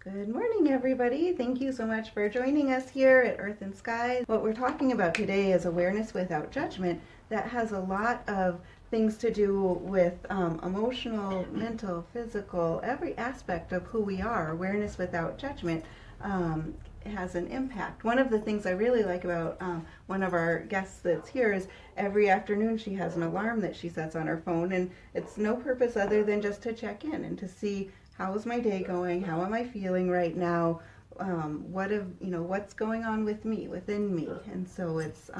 Good morning, everybody. Thank you so much for joining us here at Earth and Sky. What we're talking about today is awareness without judgment. That has a lot of things to do with emotional, mental, physical, every aspect of who we are. Awareness without judgment has an impact. One of the things I really like about one of our guests that's here is every afternoon she has an alarm that she sets on her phone, and it's no purpose other than just to check in and to see how is my day going, how am I feeling right now, what's going on with me, within me. And so it's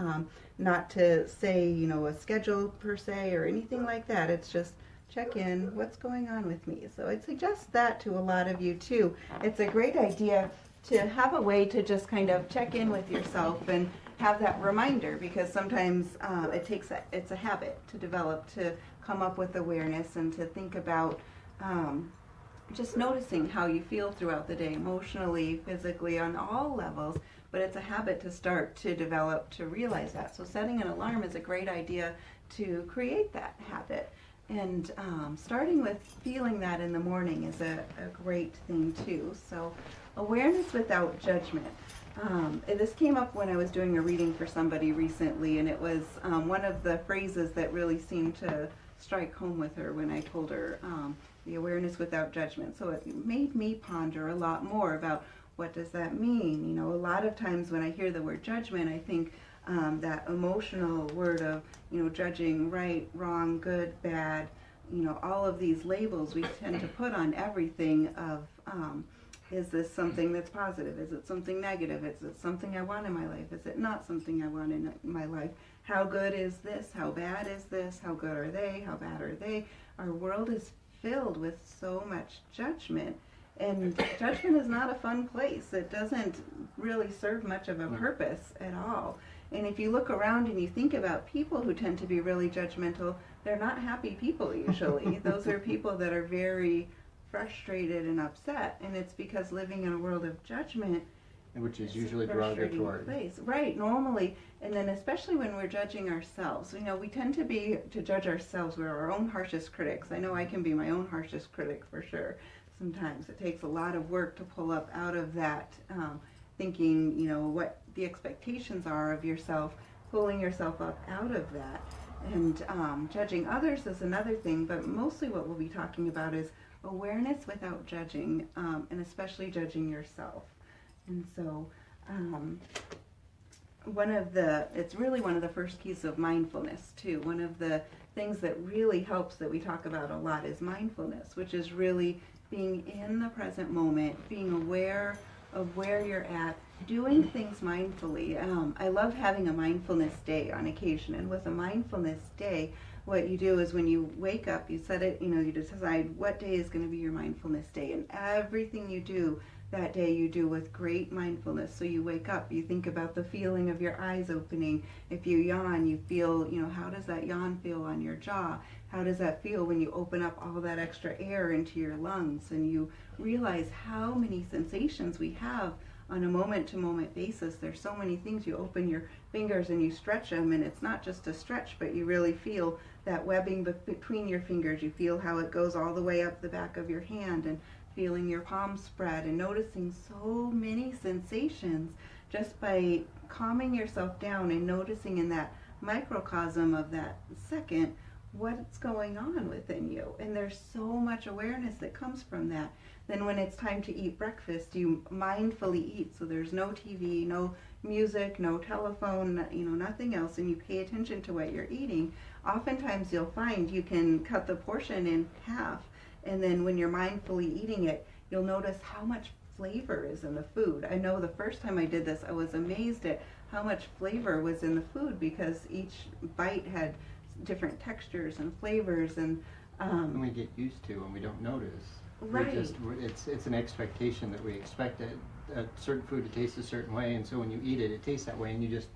not to say a schedule per se or anything like that. It's just check in, what's going on with me. So I'd suggest that to a lot of you too. It's a great idea to have a way to just kind of check in with yourself and have that reminder, because sometimes it's a habit to develop, to come up with awareness and to think about just noticing how you feel throughout the day, emotionally, physically, on all levels. But it's a habit to start to develop, to realize that. So setting an alarm is a great idea to create that habit. And starting with feeling that in the morning is a great thing too. So awareness without judgment. This came up when I was doing a reading for somebody recently, and it was one of the phrases that really seemed to strike home with her when I told her the awareness without judgment. So it made me ponder a lot more about what does that mean. A lot of times when I hear the word judgment, I think that emotional word of judging right, wrong, good, bad, all of these labels we tend to put on everything of is this something that's positive? Is it something negative? Is it something I want in my life? Is it not something I want in my life? How good is this? How bad is this? How good are they? How bad are they? Our world is filled with so much judgment, and judgment is not a fun place. It doesn't really serve much of a purpose at all. And if you look around and you think about people who tend to be really judgmental, they're not happy people usually. Those are people that are very frustrated and upset, and it's because living in a world of judgment, which is usually derogatory. Place. Right, normally, and then especially when we're judging ourselves. We tend to judge ourselves. We're our own harshest critics. I know I can be my own harshest critic for sure. Sometimes it takes a lot of work to pull up out of that, thinking, what the expectations are of yourself, pulling yourself up out of that. And judging others is another thing, but mostly what we'll be talking about is awareness without judging, and especially judging yourself. And so it's really one of the first keys of mindfulness too. One of the things that really helps, that we talk about a lot, is mindfulness, which is really being in the present moment, being aware of where you're at, doing things mindfully. I love having a mindfulness day on occasion, and with a mindfulness day, what you do is when you wake up, you set it, you decide what day is going to be your mindfulness day, and everything you do that day you do with great mindfulness. So you wake up, you think about the feeling of your eyes opening. If you yawn, you feel, how does that yawn feel on your jaw? How does that feel when you open up all that extra air into your lungs? And you realize how many sensations we have on a moment-to-moment basis. There's so many things. You open your fingers and you stretch them, and it's not just a stretch, but you really feel that webbing between your fingers. You feel how it goes all the way up the back of your hand, and feeling your palms spread, and noticing so many sensations just by calming yourself down and noticing in that microcosm of that second what's going on within you. And there's so much awareness that comes from that. Then when it's time to eat breakfast, you mindfully eat. So there's no TV, no music, no telephone, nothing else, and you pay attention to what you're eating. Oftentimes you'll find you can cut the portion in half, and then when you're mindfully eating it, you'll notice how much flavor is in the food. I know the first time I did this, I was amazed at how much flavor was in the food, because each bite had different textures and flavors, and we get used to and we don't notice. Right. It's an expectation that we expect a certain food to taste a certain way, and so when you eat it, it tastes that way, and you just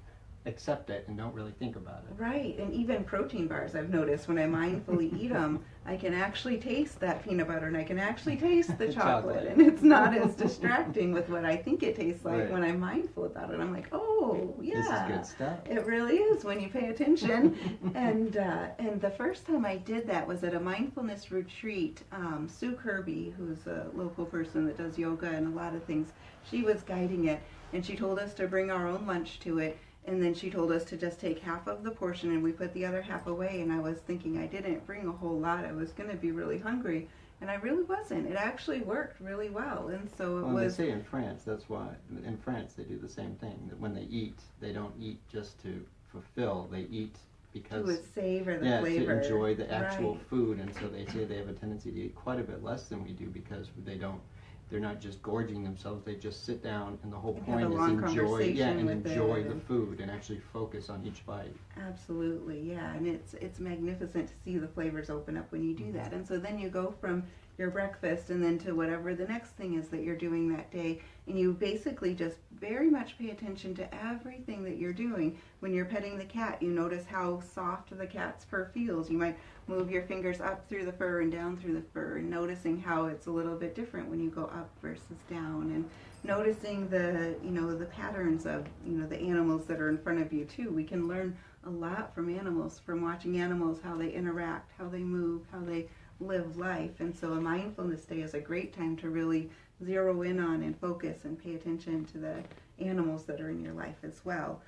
accept it and don't really think about it. Right, and even protein bars, I've noticed when I mindfully eat them, I can actually taste that peanut butter and I can actually taste the chocolate, and it's not as distracting with what I think it tastes like Right. when I'm mindful about it. I'm like, oh, yeah. This is good stuff. It really is when you pay attention. and the first time I did that was at a mindfulness retreat. Sue Kirby, who's a local person that does yoga and a lot of things, she was guiding it, and she told us to bring our own lunch to it. And then she told us to just take half of the portion and we put the other half away. And I was thinking I didn't bring a whole lot. I was going to be really hungry. And I really wasn't. It actually worked really well. And so it was. They say in France, that's why. In France, they do the same thing. That when they eat, they don't eat just to fulfill. They eat because. To savor the flavor. To enjoy the actual right. food. And so they say they have a tendency to eat quite a bit less than we do because they don't. They're not just gorging themselves, they just sit down, and the whole point is enjoy the food and actually focus on each bite. Absolutely, yeah, and it's magnificent to see the flavors open up when you do that. And so then you go from your breakfast and then to whatever the next thing is that you're doing that day, and you basically just very much pay attention to everything that you're doing. When you're petting the cat, you notice how soft the cat's fur feels. You might move your fingers up through the fur and down through the fur, and noticing how it's a little bit different when you go up versus down, and noticing the patterns of the animals that are in front of you too. We can learn a lot from animals, from watching animals, how they interact, how they move, how they live life. And so a mindfulness day is a great time to really zero in on and focus and pay attention to the animals that are in your life as well.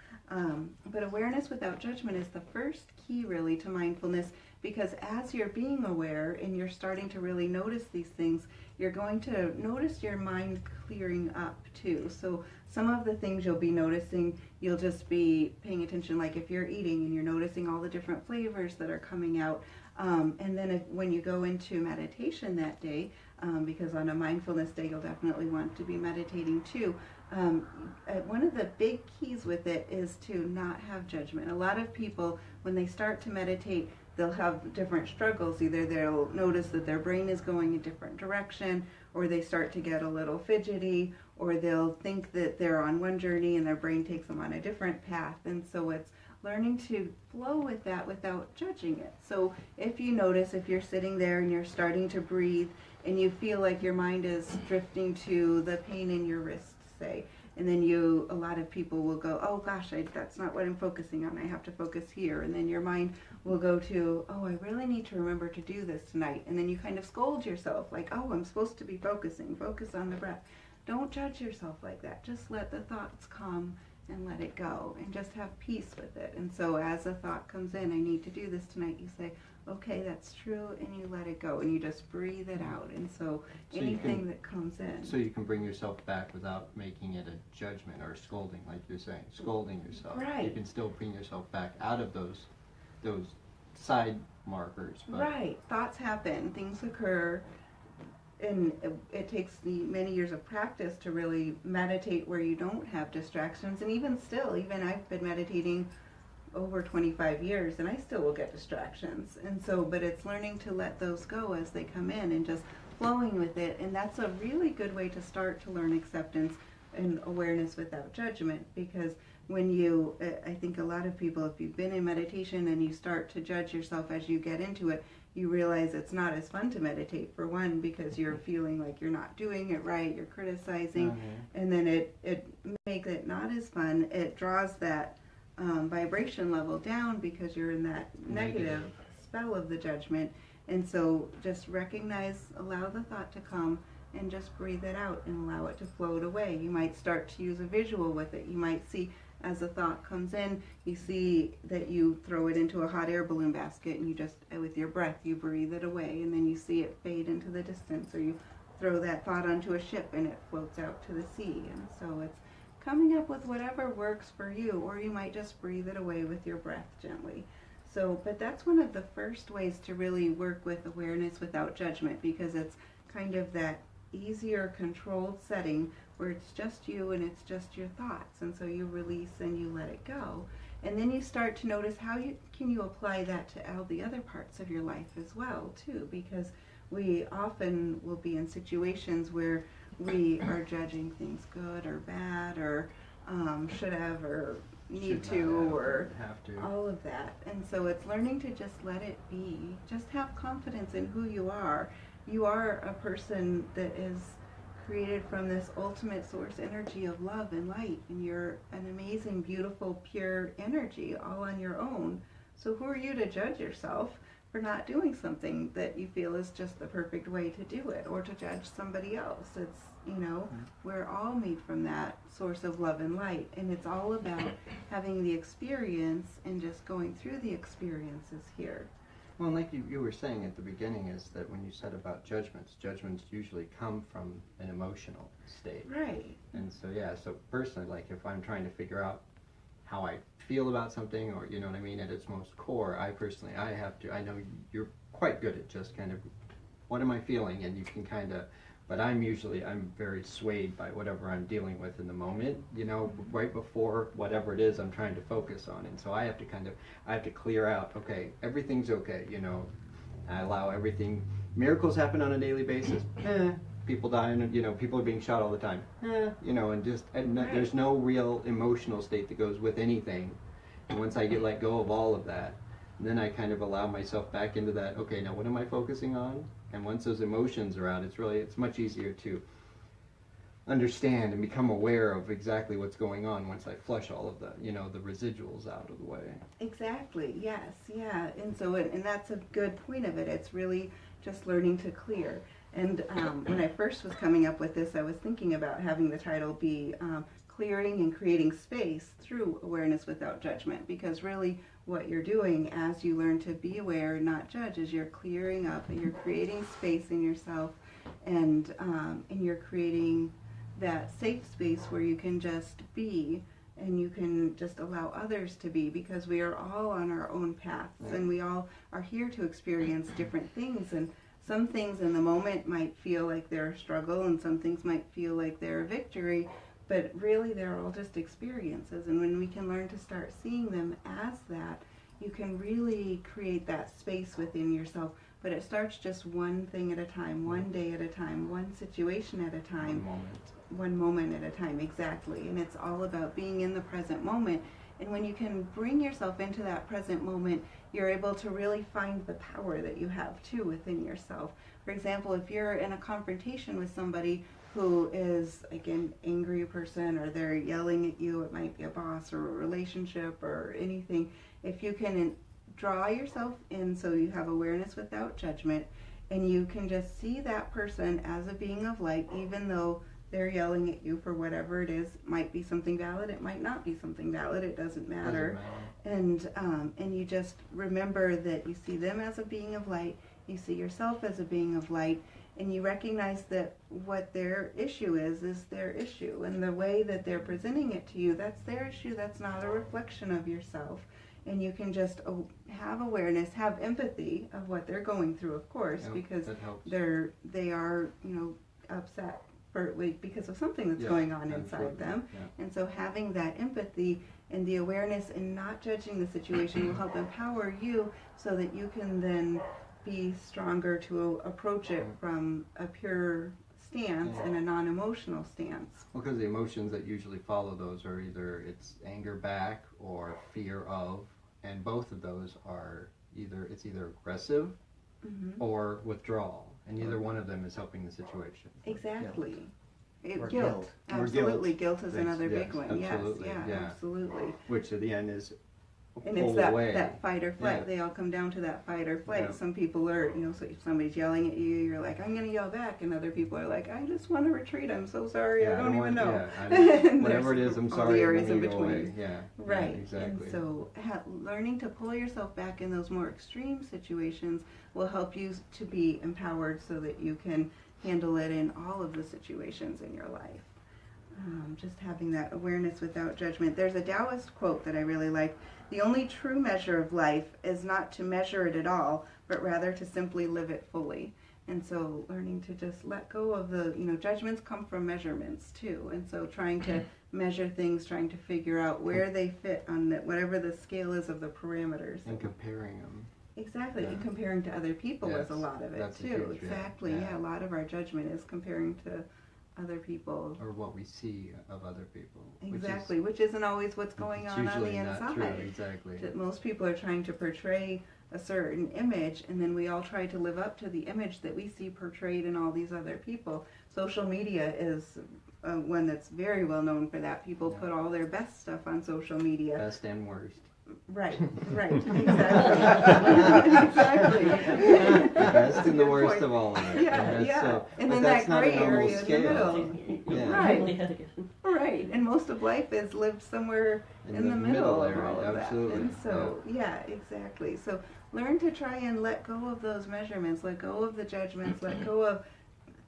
But awareness without judgment is the first key really to mindfulness, because as you're being aware and you're starting to really notice these things, you're going to notice your mind clearing up too. So some of the things you'll be noticing, you'll just be paying attention, like if you're eating and you're noticing all the different flavors that are coming out. And then when you go into meditation that day, because on a mindfulness day you'll definitely want to be meditating too, one of the big keys with it is to not have judgment. A lot of people, when they start to meditate, they'll have different struggles. Either they'll notice that their brain is going a different direction, or they start to get a little fidgety, or they'll think that they're on one journey and their brain takes them on a different path. And so it's learning to flow with that without judging it. So if you notice, if you're sitting there and you're starting to breathe and you feel like your mind is drifting to the pain in your wrist, say, and then a lot of people will go, oh gosh, that's not what I'm focusing on, I have to focus here. And then your mind will go to, oh, I really need to remember to do this tonight. And then you kind of scold yourself, like, oh, I'm supposed to be focusing, focus on the breath. Don't judge yourself like that. Just let the thoughts come and let it go, and just have peace with it. And so as a thought comes in, I need to do this tonight, you say, okay, that's true, and you let it go, and you just breathe it out. And so anything that comes in. So you can bring yourself back without making it a judgment or scolding, like you're saying, scolding yourself. Right. You can still bring yourself back out of those side markers. But right. Thoughts happen, things occur, and it takes many years of practice to really meditate where you don't have distractions. And even I've been meditating over 25 years and I still will get distractions. And so, but it's learning to let those go as they come in and just flowing with it. And that's a really good way to start to learn acceptance and awareness without judgment, because I think a lot of people, if you've been in meditation and you start to judge yourself as you get into it, you realize it's not as fun to meditate, for one, because you're feeling like you're not doing it right, you're criticizing, and then it makes it not as fun. It draws that vibration level down because you're in that negative spell of the judgment. And so just recognize, allow the thought to come, and just breathe it out and allow it to float away. You might start to use a visual with it. You might see, as a thought comes in, you see that you throw it into a hot air balloon basket, and you just, with your breath, you breathe it away, and then you see it fade into the distance. Or you throw that thought onto a ship and it floats out to the sea. And so it's coming up with whatever works for you, or you might just breathe it away with your breath gently. So, but that's one of the first ways to really work with awareness without judgment, because it's kind of that easier controlled setting where it's just you and it's just your thoughts, and so you release and you let it go. And then you start to notice how can you apply that to all the other parts of your life as well too, because we often will be in situations where we are judging things good or bad, or should have, or need to or have to. All of that. And so it's learning to just let it be. Just have confidence in who you are. You are a person that is created from this ultimate source energy of love and light, and you're an amazing, beautiful, pure energy all on your own. So who are you to judge yourself for not doing something that you feel is just the perfect way to do it, or to judge somebody else? It's, we're all made from that source of love and light, and it's all about having the experience and just going through the experiences here. Well, like you were saying at the beginning, is that when you said about judgments usually come from an emotional state. Right. And so, so personally, like if I'm trying to figure out how I feel about something, or, you know what I mean, at its most core, I know you're quite good at just kind of, what am I feeling? And you can kind of, but I'm very swayed by whatever I'm dealing with in the moment, right before whatever it is I'm trying to focus on. And so I have to clear out, okay, everything's okay, I allow everything. Miracles happen on a daily basis. People die, and people are being shot all the time. There's no real emotional state that goes with anything. And once I let go of all of that, then I kind of allow myself back into that, okay, now what am I focusing on? And once those emotions are out, it's much easier to understand and become aware of exactly what's going on once I flush all of the residuals out of the way. Exactly, yes, yeah. And so, and that's a good point of it. It's really just learning to clear. And when I first was coming up with this, I was thinking about having the title be Clearing and Creating Space Through Awareness Without Judgment, because really what you're doing as you learn to be aware and not judge is you're clearing up and you're creating space in yourself, and you're creating that safe space where you can just be, and you can just allow others to be, because we are all on our own paths, and we all are here to experience different things. And some things in the moment might feel like they're a struggle, and some things might feel like they're a victory, but really they're all just experiences. And when we can learn to start seeing them as that, you can really create that space within yourself. But it starts just one thing at a time, one day at a time, one situation at a time. One moment at a time, exactly. And it's all about being in the present moment. And when you can bring yourself into that present moment, you're able to really find the power that you have too within yourself. For example, if you're in a confrontation with somebody who is like an angry person, or they're yelling at you, it might be a boss or a relationship or anything, if you can draw yourself in so you have awareness without judgment, and you can just see that person as a being of light, even though they're yelling at you for whatever it is. It might be something valid, it might not be something valid, it doesn't matter. And you just remember that you see them as a being of light, you see yourself as a being of light, and you recognize that what their issue is their issue, and the way that they're presenting it to you, that's their issue, that's not a reflection of yourself. And you can just have awareness, have empathy of what they're going through, of course, because they are upset because of something that's going on inside them. And so having that empathy and the awareness and not judging the situation will help empower you, so that you can then be stronger to approach it from a pure stance and a non-emotional stance. Well, because the emotions that usually follow those are either it's anger back or fear of, and both of those are either aggressive or withdrawal, and neither one of them is helping the situation. Exactly. Guilt. Absolutely. Guilt is another big one. Absolutely. Yes, absolutely. Which at the end is and it's that fight or flight. They all come down to that fight or flight. Some people are, so if somebody's yelling at you, you're like, I'm going to yell back. And other people are like, I just want to retreat. I'm so sorry. I don't even know. Whatever it is, I'm sorry. All the areas in between. Away. Right. Exactly. And so learning to pull yourself back in those more extreme situations will help you to be empowered, so that you can handle it in all of the situations in your life. Just having that awareness without judgment. There's a Taoist quote that I really like. The only true measure of life is not to measure it at all, but rather to simply live it fully. And so learning to just let go of the, judgments come from measurements too. And so trying to measure things, trying to figure out where they fit on whatever the scale is of the parameters. And comparing them. Exactly, and comparing to other people is a lot of it too. Exactly, a lot of our judgment is comparing to other people. Or what we see of other people. Exactly, which isn't always what's going on the inside. Not true, exactly. Most people are trying to portray a certain image, and then we all try to live up to the image that we see portrayed in all these other people. Social media is one that's very well known for that. People put all their best stuff on social media. Best and worst. Right, exactly. Exactly. The best and the worst point. Of all of it. Yeah. And then that gray area in the middle. Right. And most of life is lived somewhere in the middle of all of that. And so, exactly. So learn to try and let go of those measurements, let go of the judgments, let go of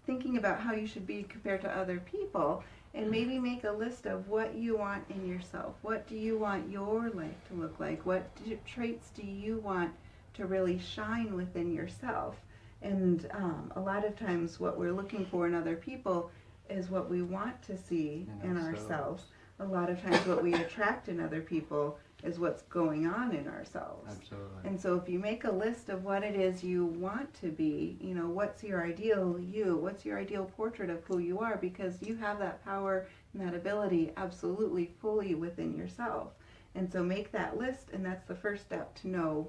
thinking about how you should be compared to other people, and maybe make a list of what you want in yourself. What do you want your life to look like? What traits do you want to really shine within yourself? And a lot of times what we're looking for in other people is what we want to see in ourselves. A lot of times what we attract in other people is what's going on in ourselves. Absolutely. And so if you make a list of what it is you want to be, what's your ideal you, what's your ideal portrait of who you are, because you have that power and that ability absolutely fully within yourself. And so make that list, and that's the first step to know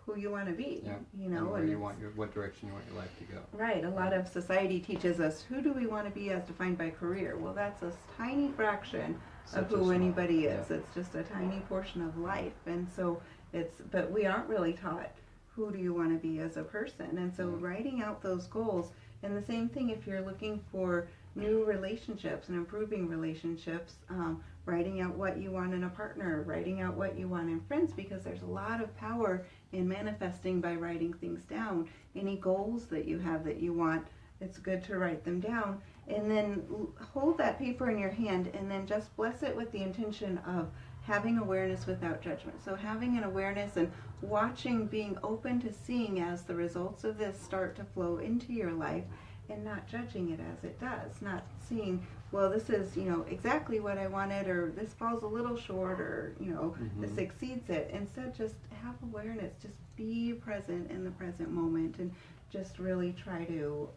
who you want to be. And where you want what direction you want your life to go. Right. A lot of society teaches us, who do we want to be as defined by career? Well, that's a tiny fraction of who anybody is. It's just a tiny portion of life. And so but we aren't really taught who do you want to be as a person. And so writing out those goals, and the same thing if you're looking for new relationships and improving relationships, writing out what you want in a partner, writing out what you want in friends, because there's a lot of power in manifesting by writing things down. Any goals that you have that you want, it's good to write them down, and then hold that paper in your hand, and then just bless it with the intention of having awareness without judgment. So having an awareness and watching, being open to seeing as the results of this start to flow into your life, and not judging it as it does. Not seeing, well, this is, exactly what I wanted, or this falls a little short, or, this exceeds it. Instead, just have awareness. Just be present in the present moment, and just really try to...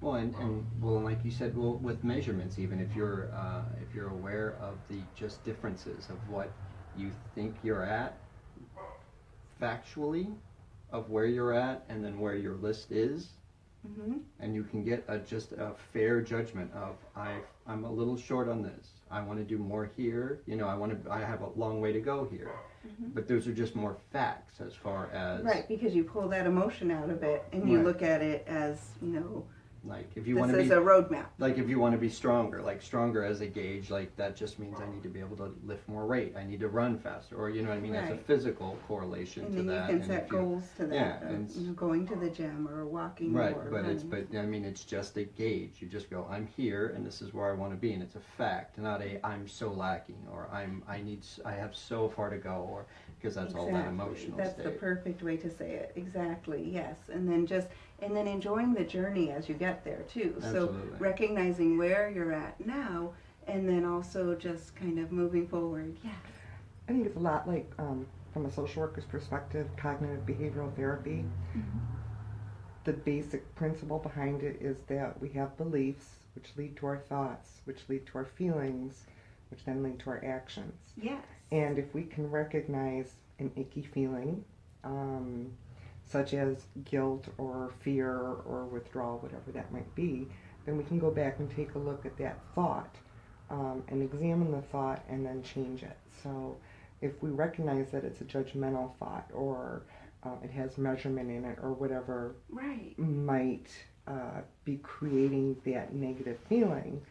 like you said, with measurements, even if you're aware of the just differences of what you think you're at factually, of where you're at, and then where your list is, and you can get just a fair judgment of I'm a little short on this. I want to do more here. I have a long way to go here. But those are just more facts as far as because you pull that emotion out of it, and you look at it as like if you want to be a roadmap. Like if you want to be stronger, like stronger as a gauge, like that just means I need to be able to lift more weight. I need to run faster, or that's a physical correlation to that. And then you can set goals to that. Going to the gym or walking more. It's just a gauge. You just go, I'm here, and this is where I want to be, and it's a fact, not I'm so lacking, or I have so far to go, or because that's all that emotional. That's the perfect way to say it. Exactly. Yes, and then enjoying the journey as you get there too. Absolutely. So recognizing where you're at now, and then also just kind of moving forward. Yeah. I think it's a lot like, from a social worker's perspective, cognitive behavioral therapy. The basic principle behind it is that we have beliefs, which lead to our thoughts, which lead to our feelings, which then lead to our actions. Yes. And if we can recognize an icky feeling, such as guilt or fear or withdrawal, whatever that might be, then we can go back and take a look at that thought and examine the thought and then change it. So if we recognize that it's a judgmental thought, or it has measurement in it, or whatever might be creating that negative feeling,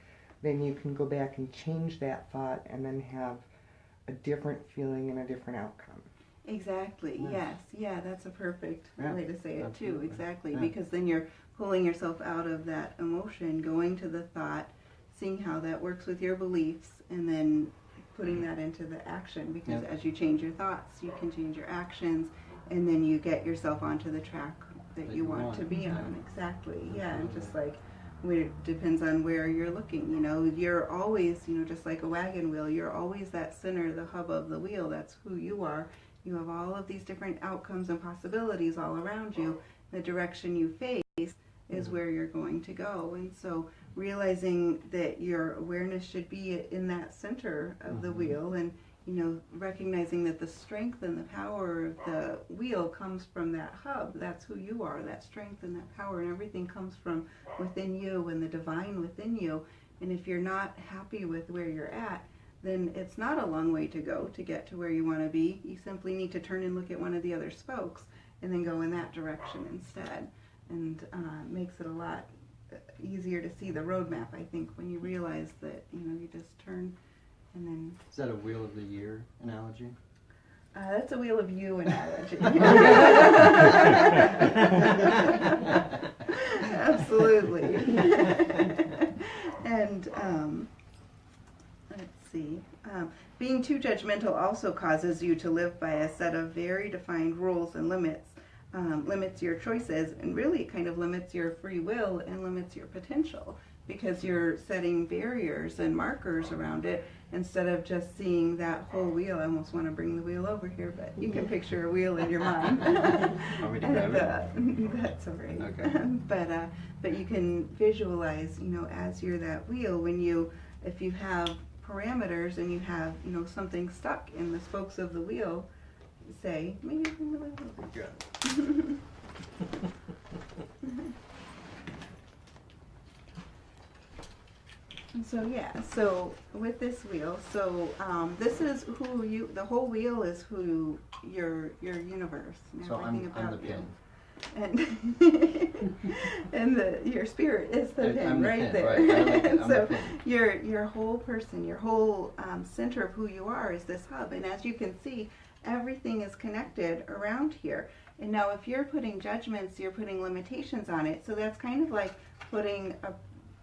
then you can go back and change that thought and then have a different feeling and a different outcome. Exactly. Nice. Yes. Yeah, that's a perfect way to say it too. Exactly. Yeah. Because then you're pulling yourself out of that emotion, going to the thought, seeing how that works with your beliefs, and then putting that into the action. Because as you change your thoughts, you can change your actions, and then you get yourself onto the track that you want to be on. Exactly. Yeah. And just like, it depends on where you're looking. You're always, just like a wagon wheel, you're always that center, the hub of the wheel. That's who you are. You have all of these different outcomes and possibilities all around you. The direction you face is where you're going to go. And so realizing that your awareness should be in that center of the wheel, and recognizing that the strength and the power of the wheel comes from that hub. That's who you are, that strength and that power, and everything comes from within you and the divine within you. And if you're not happy with where you're at, then it's not a long way to go to get to where you want to be. You simply need to turn and look at one of the other spokes and then go in that direction instead. And makes it a lot easier to see the roadmap, I think, when you realize that, you just turn and then... Is that a Wheel of the Year analogy? That's a Wheel of You analogy. Absolutely. And let's see. Being too judgmental also causes you to live by a set of very defined rules and limits. Limits your choices, and really kind of limits your free will and limits your potential, because you're setting barriers and markers around it instead of just seeing that whole wheel. I almost want to bring the wheel over here, but you can picture a wheel in your mind. Want me to grab it? That's all right. Okay. But you can visualize, as you're that wheel, if you have parameters and you have, something stuck in the spokes of the wheel, say, maybe you can really Good. So with this wheel, this is who you, the whole wheel is who your universe and so everything I'm about the you. pin. And your spirit is the pin I'm right the pin, there. right. I'm So the pin. your whole person, your whole center of who you are is this hub. And as you can see, everything is connected around here. And now if you're putting judgments, you're putting limitations on it. So that's kind of like putting a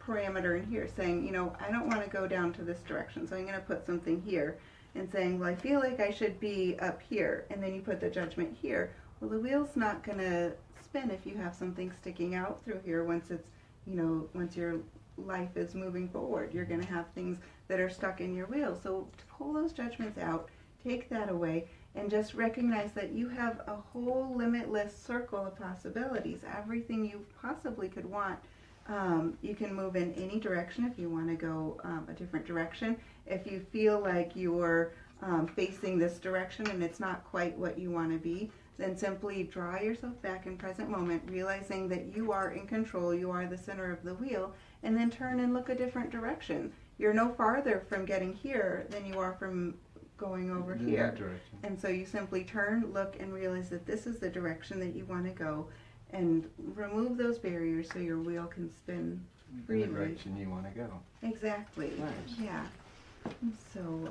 parameter in here saying, I don't want to go down to this direction, so I'm going to put something here, and saying, well, I feel like I should be up here, and then you put the judgment here. Well, the wheel's not going to spin if you have something sticking out through here once it's, once your life is moving forward. You're going to have things that are stuck in your wheel. So to pull those judgments out, take that away, and just recognize that you have a whole limitless circle of possibilities. Everything you possibly could want. You can move in any direction if you want to go a different direction. If you feel like you're facing this direction and it's not quite what you want to be, then simply draw yourself back in present moment, realizing that you are in control, you are the center of the wheel, and then turn and look a different direction. You're no farther from getting here than you are from going over here. And so you simply turn, look, and realize that this is the direction that you want to go, and remove those barriers so your wheel can spin freely. In the direction you want to go. Exactly. Nice. Yeah. So,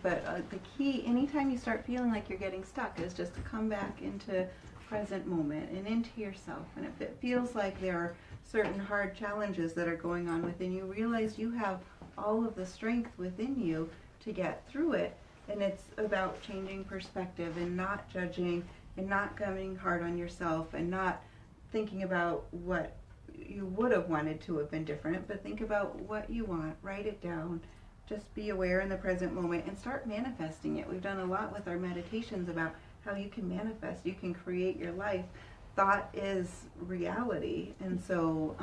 but the key, anytime you start feeling like you're getting stuck, is just to come back into present moment and into yourself. And if it feels like there are certain hard challenges that are going on within you, realize you have all of the strength within you to get through it. And it's about changing perspective and not judging and not coming hard on yourself and not thinking about what you would have wanted to have been different, but think about what you want, write it down, just be aware in the present moment and start manifesting it. We've done a lot with our meditations about how you can manifest, you can create your life. Thought is reality, and so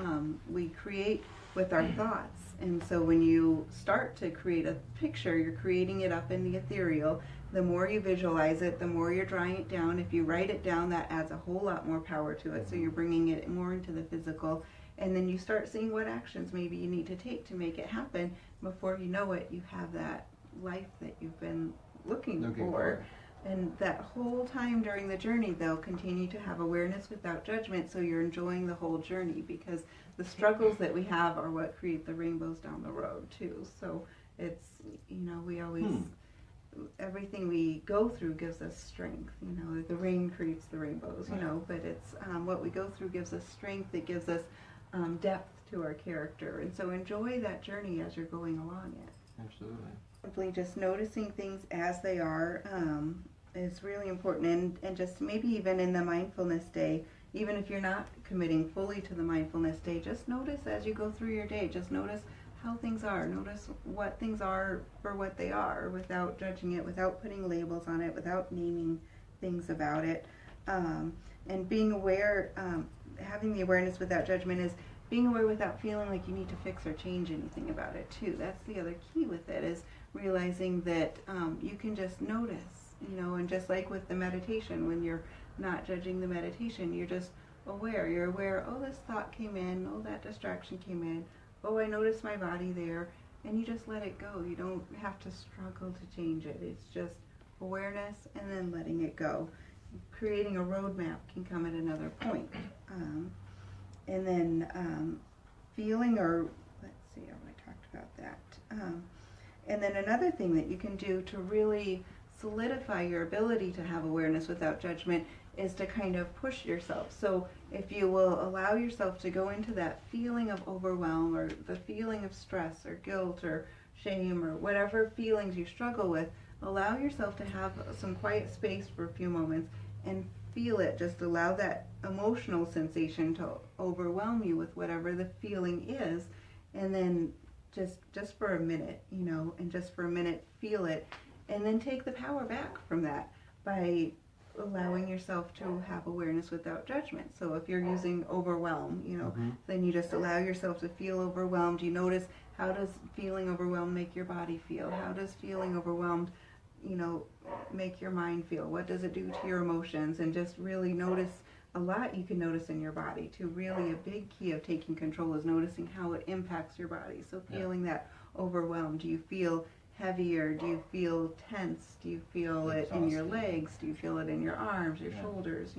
we create with our thoughts. And so when you start to create a picture, you're creating it up in the ethereal. The more you visualize it, the more you're drawing it down. If you write it down, that adds a whole lot more power to it. So you're bringing it more into the physical. And then you start seeing what actions maybe you need to take to make it happen. Before you know it, you have that life that you've been looking for. And that whole time during the journey, they'll continue to have awareness without judgment, so you're enjoying the whole journey, because the struggles that we have are what create the rainbows down the road, too. So it's, we always, everything we go through gives us strength. The rain creates the rainbows, but it's what we go through gives us strength, it gives us depth to our character. And so enjoy that journey as you're going along it. Absolutely. Simply just noticing things as they are is really important, and just maybe even in the mindfulness day, even if you're not committing fully to the mindfulness day, just notice as you go through your day, just notice how things are, notice what things are for what they are, without judging it, without putting labels on it, without naming things about it. And being aware, having the awareness without judgment is being aware without feeling like you need to fix or change anything about it too. That's the other key with it, is realizing that you can just notice, and just like with the meditation, when you're not judging the meditation, you're just aware. You're aware, oh, this thought came in, oh, that distraction came in, oh, I noticed my body there, and you just let it go. You don't have to struggle to change it. It's just awareness and then letting it go. Creating a roadmap can come at another point. And then feeling, or let's see, I already talked about that. And then another thing that you can do to really solidify your ability to have awareness without judgment is to kind of push yourself. So if you will allow yourself to go into that feeling of overwhelm, or the feeling of stress or guilt or shame, or whatever feelings you struggle with, allow yourself to have some quiet space for a few moments and feel it. Just allow that emotional sensation to overwhelm you with whatever the feeling is, and then just for a minute, and just for a minute feel it, and then take the power back from that by allowing yourself to have awareness without judgment. So if you're using overwhelm, then you just allow yourself to feel overwhelmed. You notice, how does feeling overwhelmed make your body feel? How does feeling overwhelmed make your mind feel? What does it do to your emotions? And just really notice. A lot you can notice in your body too. Really, a big key of taking control is noticing how it impacts your body. So feeling that overwhelmed, do you feel heavier? Do you feel tense? Do you feel it in your legs? Do you feel it in your arms, your shoulders?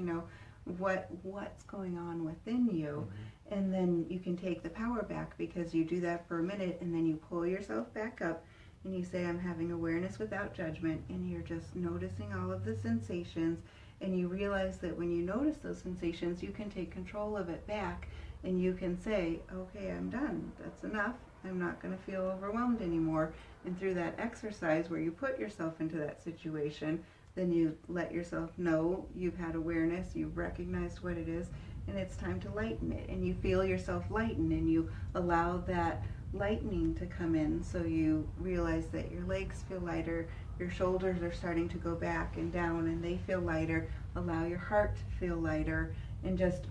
What's going on within you? And then you can take the power back, because you do that for a minute, and then you pull yourself back up and you say, I'm having awareness without judgment, and you're just noticing all of the sensations. And you realize that when you notice those sensations, you can take control of it back, and you can say, okay, I'm done. That's enough. I'm not going to feel overwhelmed anymore. And through that exercise where you put yourself into that situation, then you let yourself know you've had awareness, you've recognized what it is, and it's time to lighten it. And you feel yourself lighten, and you allow that lightening to come in. So you realize that your legs feel lighter, your shoulders are starting to go back and down, and they feel lighter. Allow your heart to feel lighter, and just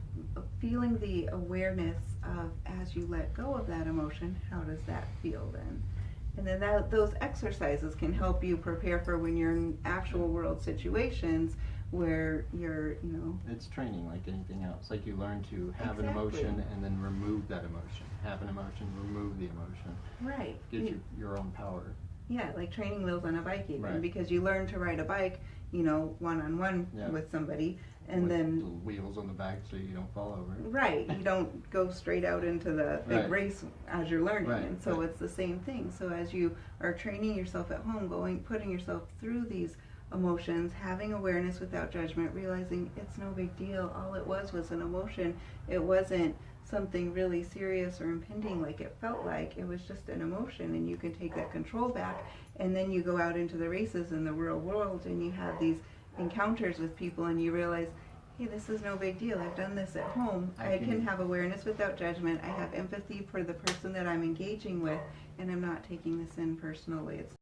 feeling the awareness of, as you let go of that emotion, how does that feel then? And then those exercises can help you prepare for when you're in actual world situations where you're, It's training like anything else. Like you learn to have an emotion and then remove that emotion. Have an emotion, remove the emotion. Right. Gives you your own power. Yeah, like training wheels on a bike even, right. Because you learn to ride a bike, one-on-one with somebody, and with then the wheels on the back so you don't fall over. Right, you don't go straight out into the big race as you're learning, and so it's the same thing. So as you are training yourself at home, putting yourself through these emotions, having awareness without judgment, realizing it's no big deal. All it was an emotion. It wasn't something really serious or impending like it felt like. It was just an emotion, and you can take that control back, and then you go out into the races in the real world, and you have these encounters with people, and you realize, hey, this is no big deal. I've done this at home. I can have awareness without judgment. I have empathy for the person that I'm engaging with, and I'm not taking this in personally. It's